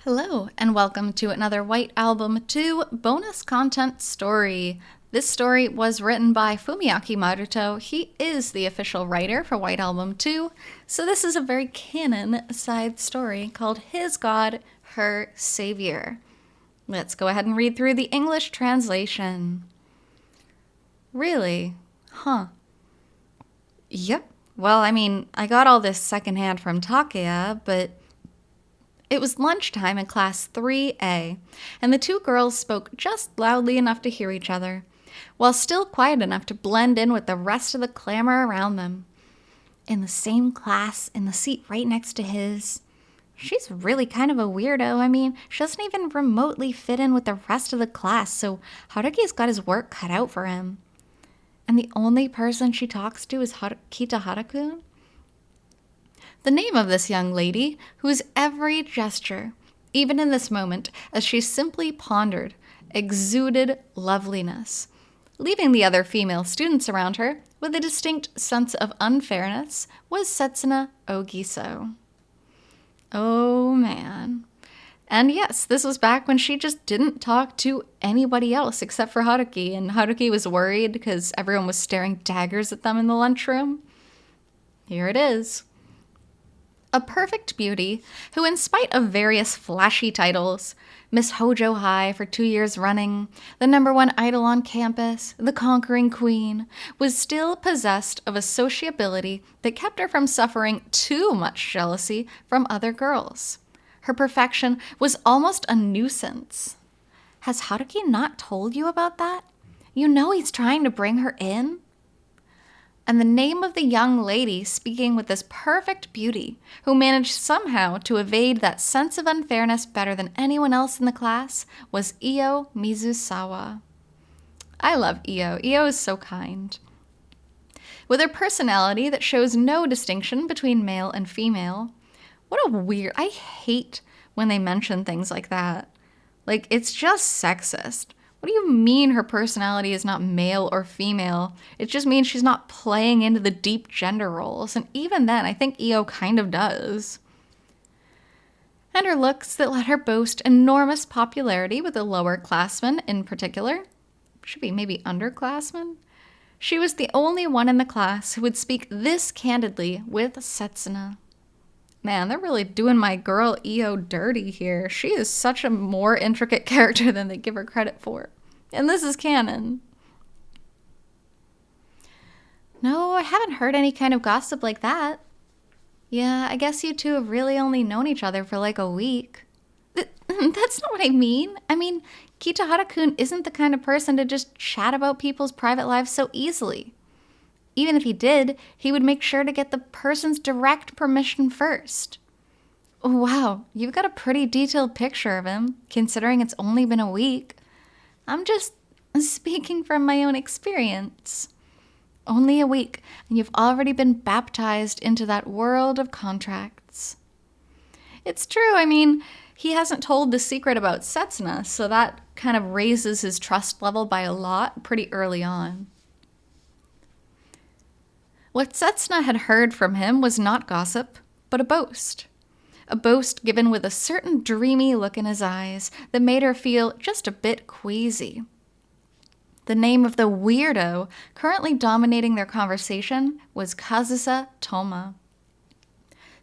Hello, and welcome to another White Album 2 bonus content story. This story was written by Fumiaki Maruto. He is the official writer for White Album 2, so this is a very canon side story called His God, Her Savior. Let's go ahead and read through the English translation. Really? Huh. Yep. Well, I got all this secondhand from Takeya, but it was lunchtime in class 3A, and the two girls spoke just loudly enough to hear each other, while still quiet enough to blend in with the rest of the clamor around them. In the same class, in the seat right next to his. She's really kind of a weirdo. She doesn't even remotely fit in with the rest of the class, so Haruki's got his work cut out for him. And the only person she talks to is Kitahara-kun? The name of this young lady, whose every gesture, even in this moment, as she simply pondered, exuded loveliness, leaving the other female students around her with a distinct sense of unfairness, was Setsuna Ogiso. Oh man. And yes, this was back when she just didn't talk to anybody else except for Haruki, and Haruki was worried because everyone was staring daggers at them in the lunchroom. Here it is. A perfect beauty who, in spite of various flashy titles, Miss Hojo High for 2 years running, the #1 idol on campus, the conquering queen, was still possessed of a sociability that kept her from suffering too much jealousy from other girls. Her perfection was almost a nuisance. Has Haruki not told you about that? You know he's trying to bring her in? And the name of the young lady speaking with this perfect beauty, who managed somehow to evade that sense of unfairness better than anyone else in the class, was Io Mizusawa. I love Io. Io is so kind. With her personality that shows no distinction between male and female. I hate when they mention things like that. Like, it's just sexist. What do you mean her personality is not male or female? It just means she's not playing into the deep gender roles. And even then, I think Io kind of does. And her looks that let her boast enormous popularity with the lower classmen in particular. Should be maybe underclassmen? She was the only one in the class who would speak this candidly with Setsuna. Man, they're really doing my girl Io dirty here. She is such a more intricate character than they give her credit for. And this is canon. No, I haven't heard any kind of gossip like that. Yeah, I guess you two have really only known each other for like a week. That's not what I mean. Kitahara-kun isn't the kind of person to just chat about people's private lives so easily. Even if he did, he would make sure to get the person's direct permission first. Wow, you've got a pretty detailed picture of him, considering it's only been a week. I'm just speaking from my own experience. Only a week, and you've already been baptized into that world of contracts. It's true, he hasn't told the secret about Setsuna, so that kind of raises his trust level by a lot pretty early on. What Setsuna had heard from him was not gossip, but a boast. A boast given with a certain dreamy look in his eyes that made her feel just a bit queasy. The name of the weirdo currently dominating their conversation was Kazusa Toma.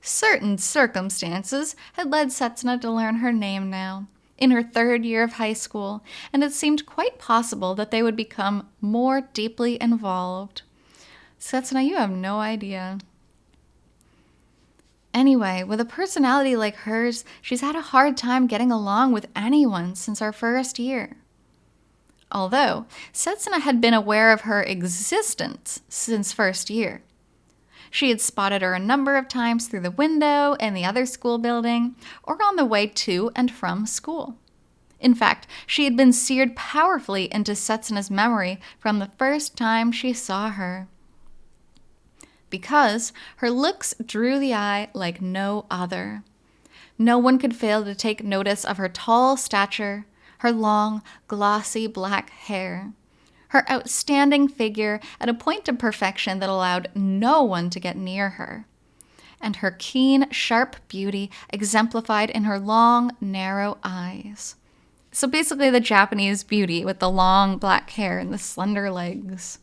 Certain circumstances had led Setsuna to learn her name now, in her 3rd year of high school, and it seemed quite possible that they would become more deeply involved. Setsuna, you have no idea. Anyway, with a personality like hers, she's had a hard time getting along with anyone since our 1st year. Although, Setsuna had been aware of her existence since 1st year. She had spotted her a number of times through the window in the other school building, or on the way to and from school. In fact, she had been seared powerfully into Setsuna's memory from the first time she saw her. Because her looks drew the eye like no other. No one could fail to take notice of her tall stature, her long, glossy black hair, her outstanding figure at a point of perfection that allowed no one to get near her, and her keen, sharp beauty exemplified in her long, narrow eyes. So basically the Japanese beauty with the long black hair and the slender legs.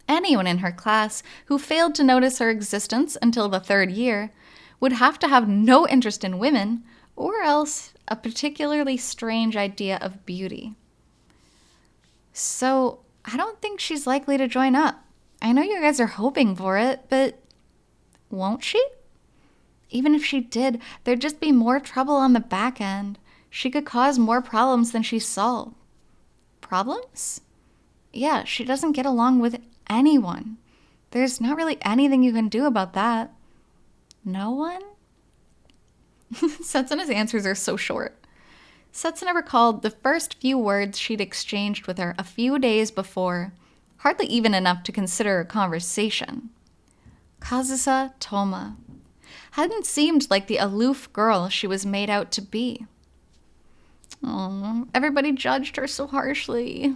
Anyone in her class who failed to notice her existence until the 3rd year would have to have no interest in women or else a particularly strange idea of beauty. So I don't think she's likely to join up. I know you guys are hoping for it, but won't she? Even if she did, there'd just be more trouble on the back end. She could cause more problems than she solved. Problems? Yeah, she doesn't get along with anyone. There's not really anything you can do about that. No one? Setsuna's answers are so short. Setsuna recalled the first few words she'd exchanged with her a few days before, hardly even enough to consider a conversation. Kazusa Toma hadn't seemed like the aloof girl she was made out to be. Oh, everybody judged her so harshly.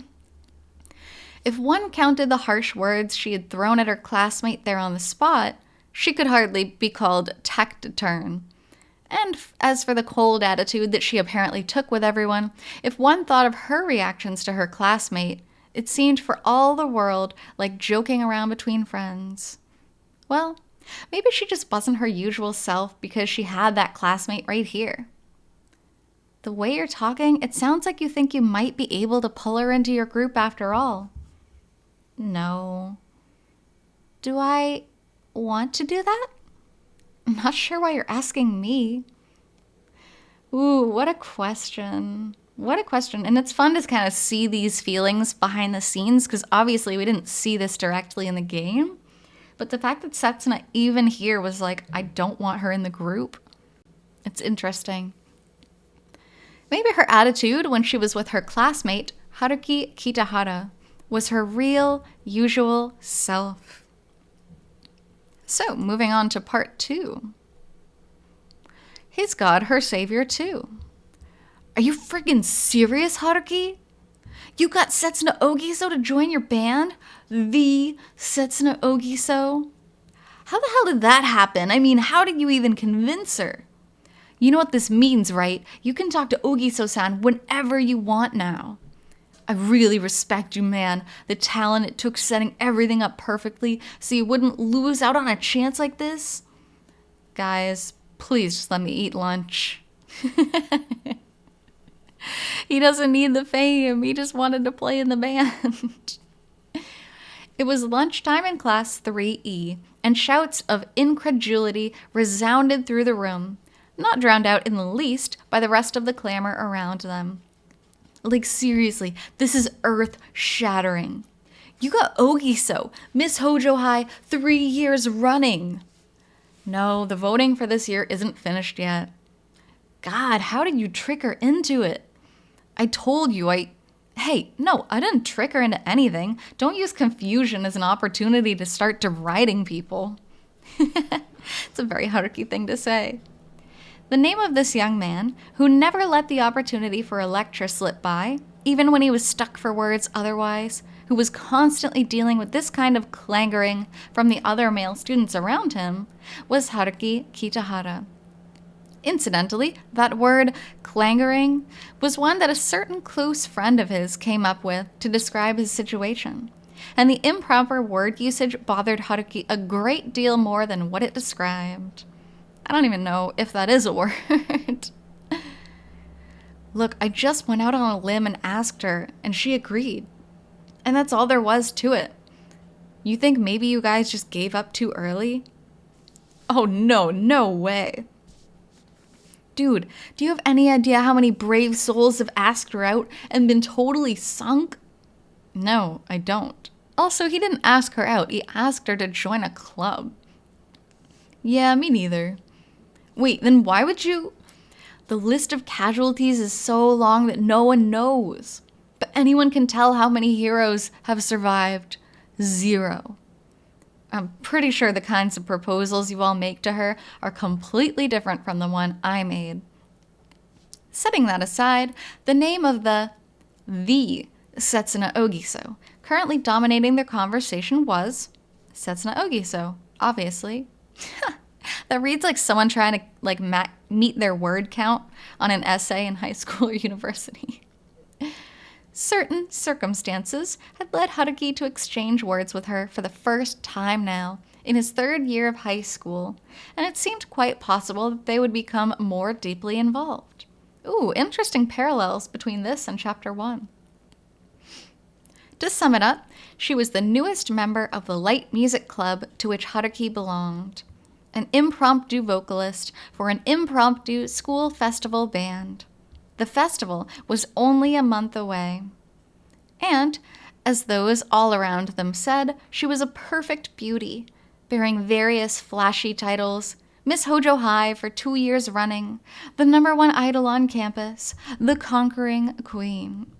If one counted the harsh words she had thrown at her classmate there on the spot, she could hardly be called taciturn. And as for the cold attitude that she apparently took with everyone, if one thought of her reactions to her classmate, it seemed for all the world like joking around between friends. Well, maybe she just wasn't her usual self because she had that classmate right here. The way you're talking, it sounds like you think you might be able to pull her into your group after all. No. Do I want to do that? I'm not sure why you're asking me. Ooh, what a question. What a question. And it's fun to kind of see these feelings behind the scenes because obviously we didn't see this directly in the game. But the fact that Setsuna even here was like, I don't want her in the group. It's interesting. Maybe her attitude when she was with her classmate, Haruki Kitahara, was her real, usual self. So, moving on to part 2. He's God, her savior, too. Are you friggin' serious, Haruki? You got Setsuna Ogiso to join your band? The Setsuna Ogiso? How the hell did that happen? I mean, how did you even convince her? You know what this means, right? You can talk to Ogiso-san whenever you want now. I really respect you, man. The talent it took setting everything up perfectly so you wouldn't lose out on a chance like this. Guys, please just let me eat lunch. He doesn't need the fame. He just wanted to play in the band. It was lunchtime in class 3E, and shouts of incredulity resounded through the room, not drowned out in the least by the rest of the clamor around them. Like, seriously, this is earth-shattering. You got Ogiso, Miss Hojo High, 3 years running. No, the voting for this year isn't finished yet. God, how did you trick her into it? I told you Hey, no, I didn't trick her into anything. Don't use confusion as an opportunity to start deriding people. It's a very Haruki thing to say. The name of this young man, who never let the opportunity for a lecture slip by, even when he was stuck for words otherwise, who was constantly dealing with this kind of clangoring from the other male students around him, was Haruki Kitahara. Incidentally, that word, clangoring, was one that a certain close friend of his came up with to describe his situation, and the improper word usage bothered Haruki a great deal more than what it described. I don't even know if that is a word. Look, I just went out on a limb and asked her, and she agreed. And that's all there was to it. You think maybe you guys just gave up too early? Oh no, no way. Dude, do you have any idea how many brave souls have asked her out and been totally sunk? No, I don't. Also, he didn't ask her out. He asked her to join a club. Yeah, me neither. Wait, then why would you? The list of casualties is so long that no one knows. But anyone can tell how many heroes have survived. 0. I'm pretty sure the kinds of proposals you all make to her are completely different from the one I made. Setting that aside, the name of the Setsuna Ogiso currently dominating their conversation was Setsuna Ogiso, obviously. That reads like someone trying to meet their word count on an essay in high school or university. Certain circumstances had led Haruki to exchange words with her for the first time now, in his 3rd year of high school, and it seemed quite possible that they would become more deeply involved. Ooh, interesting parallels between this and Chapter 1. To sum it up, she was the newest member of the light music club to which Haruki belonged, an impromptu vocalist for an impromptu school festival band. The festival was only a month away. And, as those all around them said, she was a perfect beauty, bearing various flashy titles: Miss Hojo High for 2 years running, the #1 idol on campus, the conquering queen.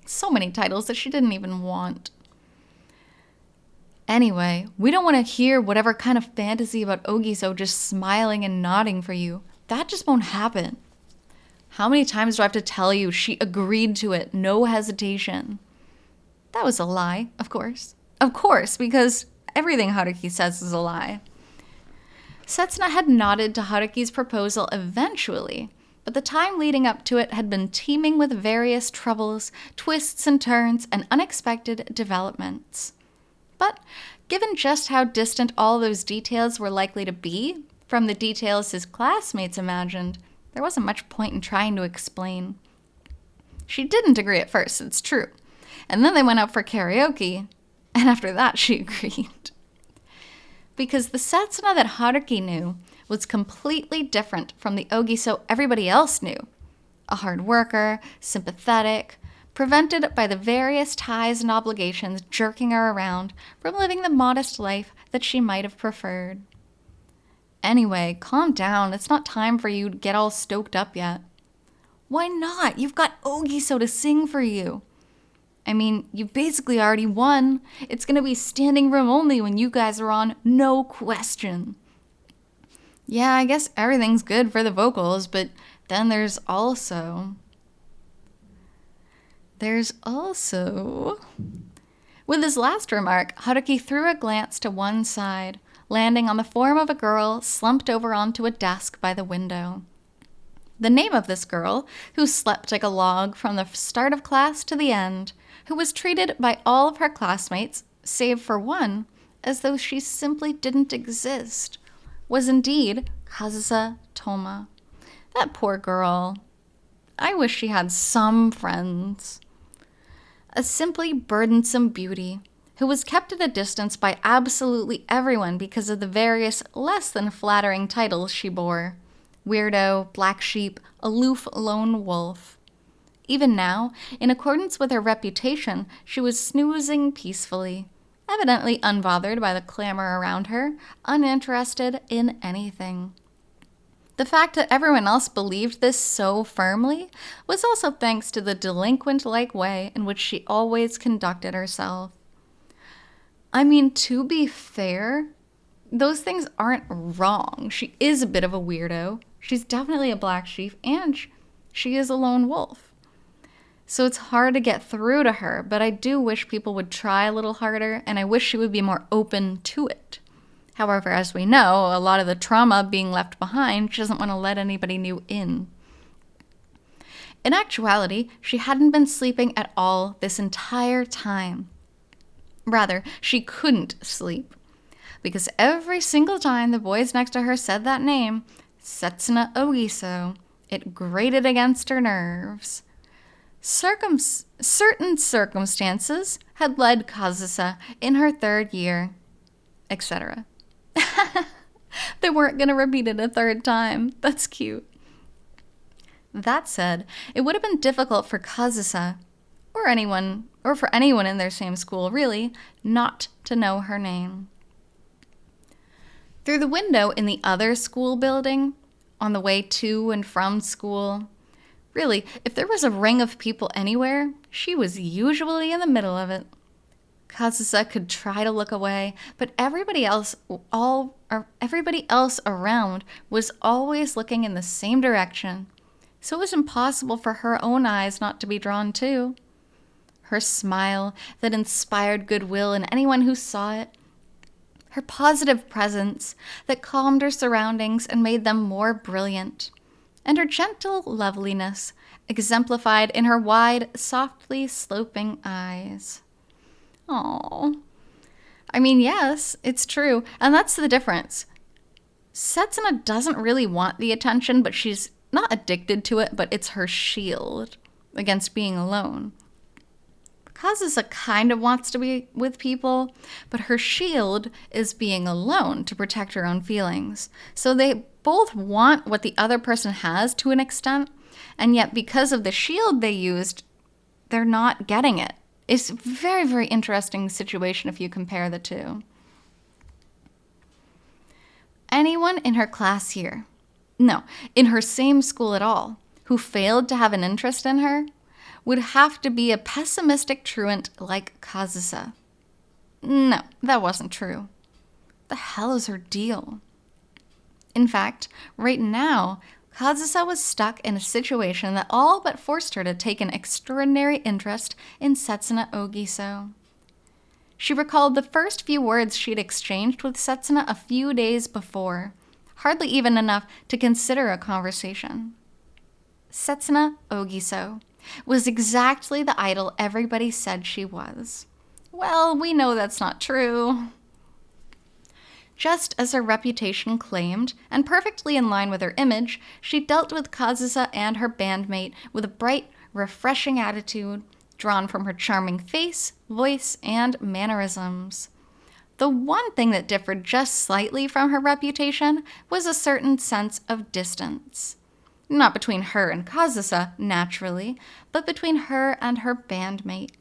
So many titles that she didn't even want. Anyway, we don't want to hear whatever kind of fantasy about Ogiso just smiling and nodding for you. That just won't happen. How many times do I have to tell you she agreed to it, no hesitation? That was a lie, of course. Of course, because everything Haruki says is a lie. Setsuna had nodded to Haruki's proposal eventually, but the time leading up to it had been teeming with various troubles, twists and turns, and unexpected developments. But given just how distant all those details were likely to be from the details his classmates imagined, there wasn't much point in trying to explain. She didn't agree at first, it's true. And then they went out for karaoke, and after that she agreed. Because the Setsuna that Haruki knew was completely different from the Ogiso everybody else knew. A hard worker, sympathetic, prevented by the various ties and obligations jerking her around from living the modest life that she might have preferred. Anyway, calm down. It's not time for you to get all stoked up yet. Why not? You've got Ogiso to sing for you. I mean, you basically already won. It's going to be standing room only when you guys are on, no question. Yeah, I guess everything's good for the vocals, but then there's also... With his last remark, Haruki threw a glance to one side, landing on the form of a girl slumped over onto a desk by the window. The name of this girl, who slept like a log from the start of class to the end, who was treated by all of her classmates, save for one, as though she simply didn't exist, was indeed Kazusa Toma. That poor girl. I wish she had some friends. A simply burdensome beauty, who was kept at a distance by absolutely everyone because of the various less than flattering titles she bore. Weirdo, black sheep, aloof lone wolf. Even now, in accordance with her reputation, she was snoozing peacefully, evidently unbothered by the clamor around her, uninterested in anything. The fact that everyone else believed this so firmly was also thanks to the delinquent-like way in which she always conducted herself. I mean, to be fair, those things aren't wrong. She is a bit of a weirdo. She's definitely a black sheep, and she is a lone wolf. So it's hard to get through to her, but I do wish people would try a little harder, and I wish she would be more open to it. However, as we know, a lot of the trauma being left behind, she doesn't want to let anybody new in. In actuality, she hadn't been sleeping at all this entire time. Rather, she couldn't sleep. Because every single time the boys next to her said that name, Setsuna Ogiso, it grated against her nerves. Certain circumstances had led Kazusa in her 3rd year, etc. They weren't going to repeat it a 3rd time. That's cute. That said, it would have been difficult for Kazusa, or for anyone in their same school, really, not to know her name. Through the window in the other school building, on the way to and from school, really, if there was a ring of people anywhere, she was usually in the middle of it. Kazusa could try to look away, but everybody else around was always looking in the same direction, so it was impossible for her own eyes not to be drawn too. Her smile that inspired goodwill in anyone who saw it, her positive presence that calmed her surroundings and made them more brilliant, and her gentle loveliness exemplified in her wide, softly sloping eyes. Aww. I mean, yes, it's true, and that's the difference. Setsuna doesn't really want the attention, but she's not addicted to it, but it's her shield against being alone. Kazusa kind of wants to be with people, but her shield is being alone to protect her own feelings. So they both want what the other person has to an extent, and yet because of the shield they used, they're not getting it. It's a very, very interesting situation if you compare the two. Anyone in her class here, no, in her same school at all, who failed to have an interest in her, would have to be a pessimistic truant like Kazusa. No, that wasn't true. The hell is her deal? In fact, right now, Kazusa was stuck in a situation that all but forced her to take an extraordinary interest in Setsuna Ogiso. She recalled the first few words she'd exchanged with Setsuna a few days before, hardly even enough to consider a conversation. Setsuna Ogiso was exactly the idol everybody said she was. Well, we know that's not true. Just as her reputation claimed, and perfectly in line with her image, she dealt with Kazusa and her bandmate with a bright, refreshing attitude drawn from her charming face, voice, and mannerisms. The one thing that differed just slightly from her reputation was a certain sense of distance. Not between her and Kazusa, naturally, but between her and her bandmate.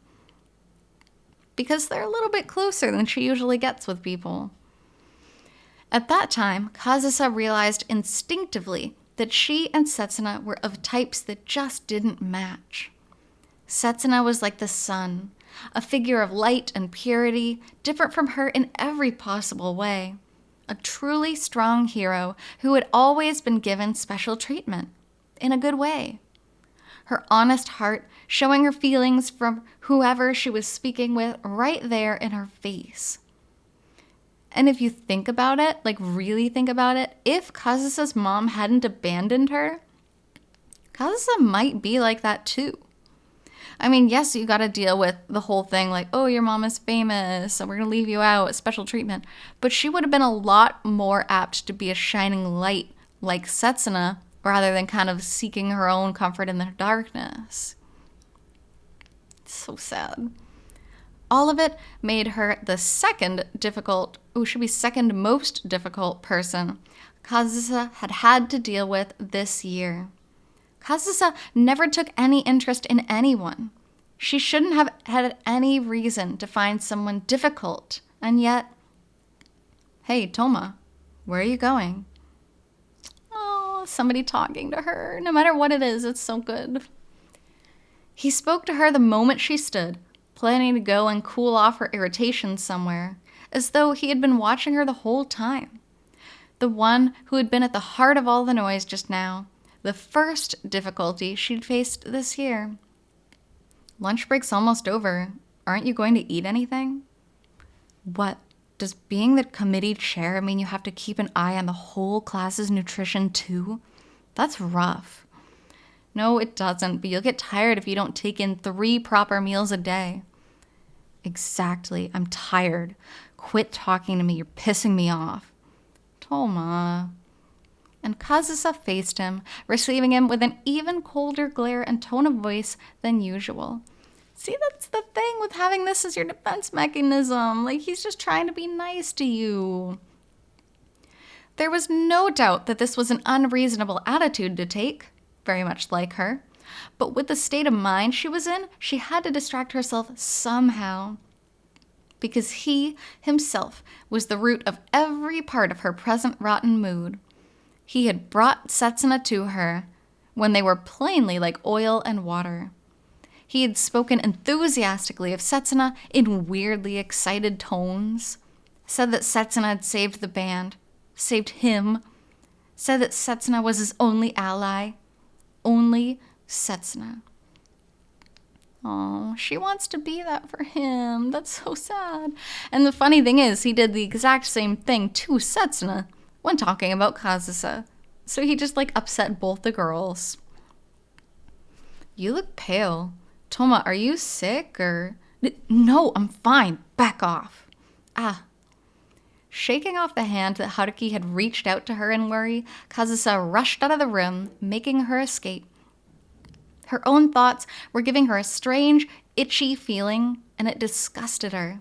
Because they're a little bit closer than she usually gets with people. At that time, Kazusa realized instinctively that she and Setsuna were of types that just didn't match. Setsuna was like the sun, a figure of light and purity, different from her in every possible way. A truly strong hero who had always been given special treatment, in a good way. Her honest heart showing her feelings from whoever she was speaking with right there in her face. And if you think about it, like really think about it, if Kazusa's mom hadn't abandoned her, Kazusa might be like that too. I mean, yes, you gotta deal with the whole thing like, oh, your mom is famous, so we're gonna leave you out, special treatment. But she would have been a lot more apt to be a shining light like Setsuna, rather than kind of seeking her own comfort in the darkness. It's so sad. All of it made her the second most difficult person Kazusa had to deal with this year. Kazusa never took any interest in anyone. She shouldn't have had any reason to find someone difficult, and yet... Hey, Toma, where are you going? Oh, somebody talking to her. No matter what it is, it's so good. He spoke to her the moment she stood, planning to go and cool off her irritation somewhere, as though he had been watching her the whole time. The one who had been at the heart of all the noise just now. The first difficulty she'd faced this year. Lunch break's almost over. Aren't you going to eat anything? What? Does being the committee chair mean you have to keep an eye on the whole class's nutrition too? That's rough. No, it doesn't, but you'll get tired if you don't take in 3 proper meals a day. Exactly. I'm tired. Quit talking to me. You're pissing me off. Toma. And Kazusa faced him, receiving him with an even colder glare and tone of voice than usual. See, that's the thing with having this as your defense mechanism. Like, he's just trying to be nice to you. There was no doubt that this was an unreasonable attitude to take, very much like her. But with the state of mind she was in, she had to distract herself somehow. Because he, himself, was the root of every part of her present rotten mood. He had brought Setsuna to her when they were plainly like oil and water. He had spoken enthusiastically of Setsuna in weirdly excited tones, said that Setsuna had saved the band, saved him, said that Setsuna was his only ally, only Setsuna. Oh, she wants to be that for him. That's so sad. And the funny thing is, he did the exact same thing to Setsuna when talking about Kazusa. So he just upset both the girls. You look pale. Toma, are you sick or... No, I'm fine. Back off. Ah. Shaking off the hand that Haruki had reached out to her in worry, Kazusa rushed out of the room, making her escape. Her own thoughts were giving her a strange, itchy feeling, and it disgusted her.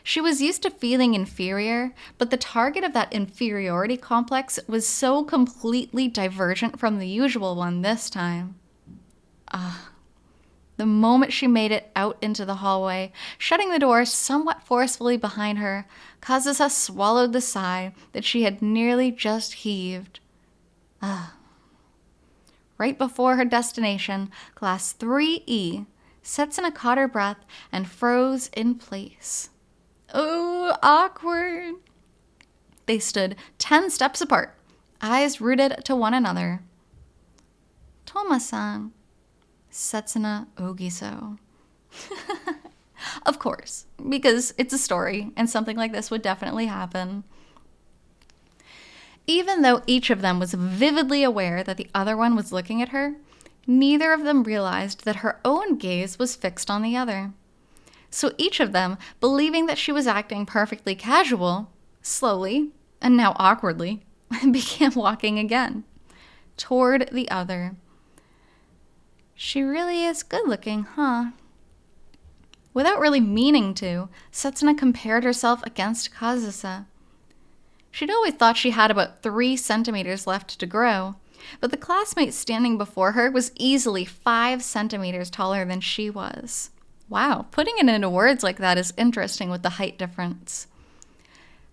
She was used to feeling inferior, but the target of that inferiority complex was so completely divergent from the usual one this time. The moment she made it out into the hallway, shutting the door somewhat forcefully behind her, Kazusa swallowed the sigh that she had nearly just heaved. Right before her destination, Class 3E, Setsuna caught her breath and froze in place. Oh, awkward. They stood 10 steps apart, eyes rooted to one another. Toma-san, Setsuna Ogiso. Of course, because it's a story, and something like this would definitely happen. Even though each of them was vividly aware that the other one was looking at her, neither of them realized that her own gaze was fixed on the other. So each of them, believing that she was acting perfectly casual, slowly, and now awkwardly, began walking again, toward the other. She really is good looking, huh? Without really meaning to, Setsuna compared herself against Kazusa. She'd always thought she had about 3 centimeters left to grow, but the classmate standing before her was easily 5 centimeters taller than she was. Wow, putting it into words like that is interesting with the height difference.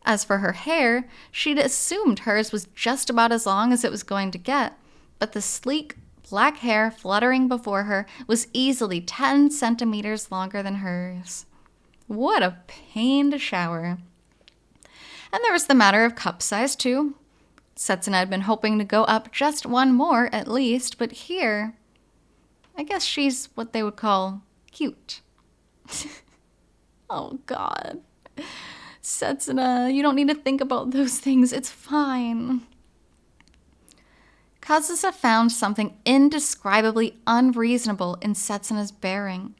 As for her hair, she'd assumed hers was just about as long as it was going to get, but the sleek, black hair fluttering before her was easily 10 centimeters longer than hers. What a pain to shower. And there was the matter of cup size, too. Setsuna had been hoping to go up just 1 more, at least, but here, I guess she's what they would call cute. Oh, God. Setsuna, you don't need to think about those things. It's fine. Kazusa found something indescribably unreasonable in Setsuna's bearing.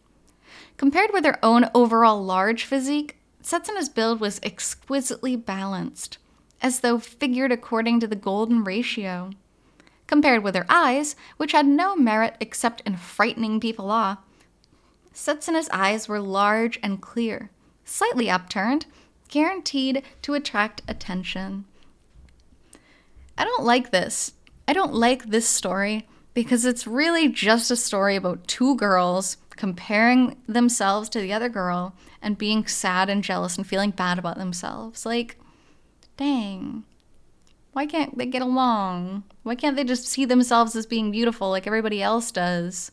Compared with her own overall large physique, Setsuna's build was exquisitely balanced, as though figured according to the golden ratio. Compared with her eyes, which had no merit except in frightening people off, Setsuna's eyes were large and clear, slightly upturned, guaranteed to attract attention. I don't like this story because it's really just a story about 2 girls comparing themselves to the other girl and being sad and jealous and feeling bad about themselves. Dang. Why can't they get along? Why can't they just see themselves as being beautiful like everybody else does?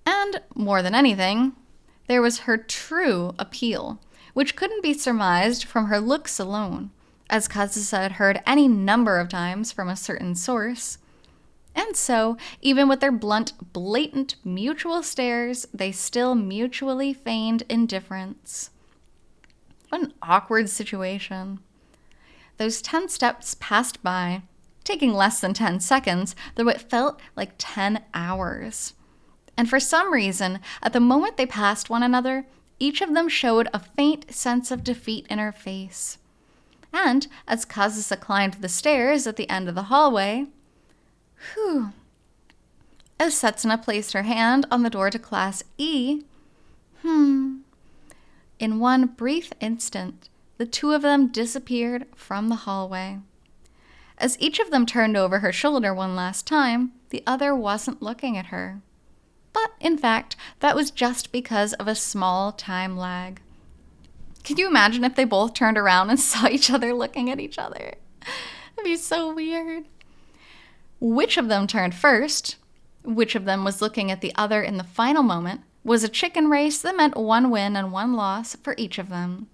And more than anything, there was her true appeal, which couldn't be surmised from her looks alone, as Kazusa had heard any number of times from a certain source. And so, even with their blunt, blatant mutual stares, they still mutually feigned indifference. What an awkward situation. Those 10 steps passed by, taking less than 10 seconds, though it felt like 10 hours. And for some reason, at the moment they passed one another, each of them showed a faint sense of defeat in her face. And as Kazusa climbed the stairs at the end of the hallway, as Setsuna placed her hand on the door to Class E, in one brief instant, the 2 of them disappeared from the hallway. As each of them turned over her shoulder one last time, the other wasn't looking at her. But, in fact, that was just because of a small time lag. Could you imagine if they both turned around and saw each other looking at each other? That'd be so weird. Which of them turned first, which of them was looking at the other in the final moment, was a chicken race that meant 1 win and 1 loss for each of them.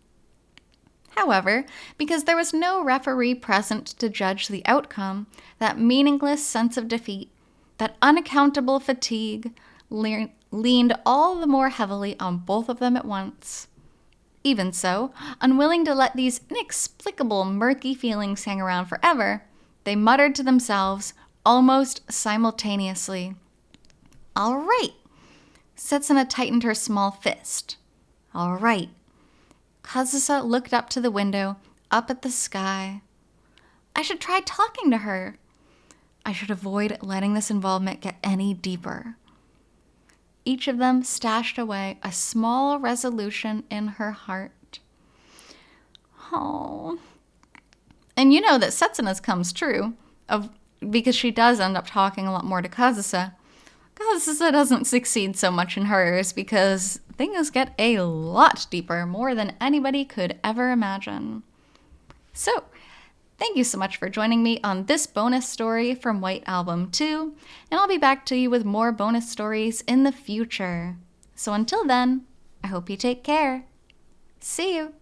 However, because there was no referee present to judge the outcome, that meaningless sense of defeat, that unaccountable fatigue, leaned all the more heavily on both of them at once. Even so, unwilling to let these inexplicable, murky feelings hang around forever, they muttered to themselves almost simultaneously. "All right." Setsuna tightened her small fist. "All right." Kazusa looked up to the window, up at the sky. "I should try talking to her. I should avoid letting this involvement get any deeper." Each of them stashed away a small resolution in her heart. Oh. And you know that Setsuna's comes true, because she does end up talking a lot more to Kazusa. Kazusa doesn't succeed so much in hers because things get a lot deeper, more than anybody could ever imagine. So, thank you so much for joining me on this bonus story from White Album 2, and I'll be back to you with more bonus stories in the future. So until then, I hope you take care. See you!